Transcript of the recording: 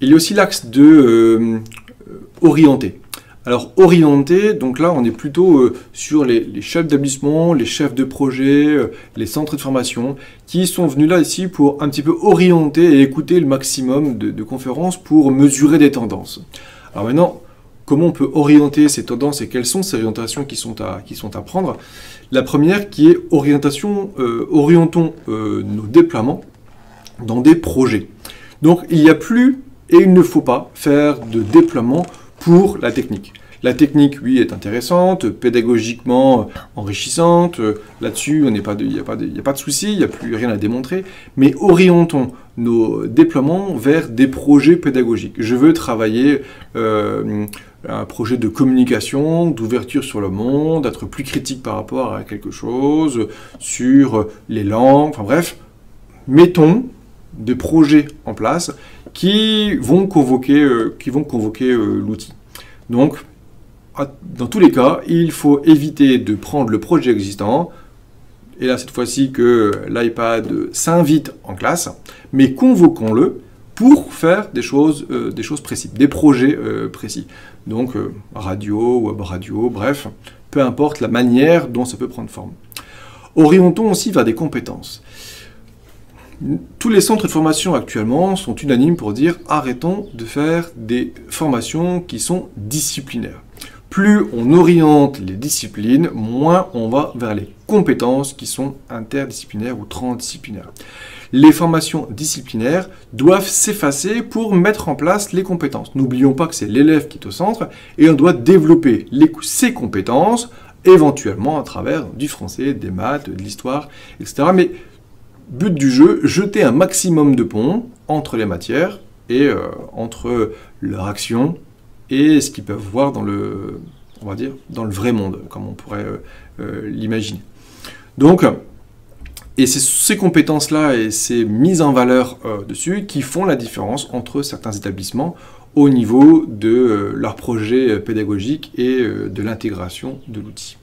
Il y a aussi l'axe de orienter. Alors orienter, donc là on est plutôt sur les chefs d'établissement, les chefs de projet, les centres de formation, qui sont venus là ici pour un petit peu orienter et écouter le maximum de conférences pour mesurer des tendances. Alors maintenant, comment on peut orienter ces tendances et quelles sont ces orientations qui sont à prendre? La première qui est orientons nos déploiements dans des projets. Donc il n'y a plus et il ne faut pas faire de déploiement pour la technique. La technique, oui, est intéressante, pédagogiquement enrichissante. Là-dessus, il n'y a pas de souci, il n'y a plus rien à démontrer. Mais orientons nos déploiements vers des projets pédagogiques. Je veux travailler un projet de communication, d'ouverture sur le monde, d'être plus critique par rapport à quelque chose, sur les langues, enfin bref. Mettons des projets en place qui vont convoquer l'outil. Donc, dans tous les cas, il faut éviter de prendre le projet existant, et là cette fois-ci que l'iPad s'invite en classe, mais convoquons-le pour faire des choses précises, des projets précis. Donc radio, web radio, bref, peu importe la manière dont ça peut prendre forme. Orientons aussi vers des compétences. Tous les centres de formation actuellement sont unanimes pour dire arrêtons de faire des formations qui sont disciplinaires. Plus on oriente les disciplines, moins on va vers les compétences qui sont interdisciplinaires ou transdisciplinaires. Les formations disciplinaires doivent s'effacer pour mettre en place les compétences. N'oublions pas que c'est l'élève qui est au centre et on doit développer ses compétences, éventuellement à travers du français, des maths, de l'histoire, etc. Mais but du jeu, jeter un maximum de ponts entre les matières et entre leur action et ce qu'ils peuvent voir dans le, on va dire, dans le vrai monde, comme on pourrait l'imaginer. Donc, et c'est ces compétences-là et ces mises en valeur dessus qui font la différence entre certains établissements au niveau de leur projet pédagogique et de l'intégration de l'outil.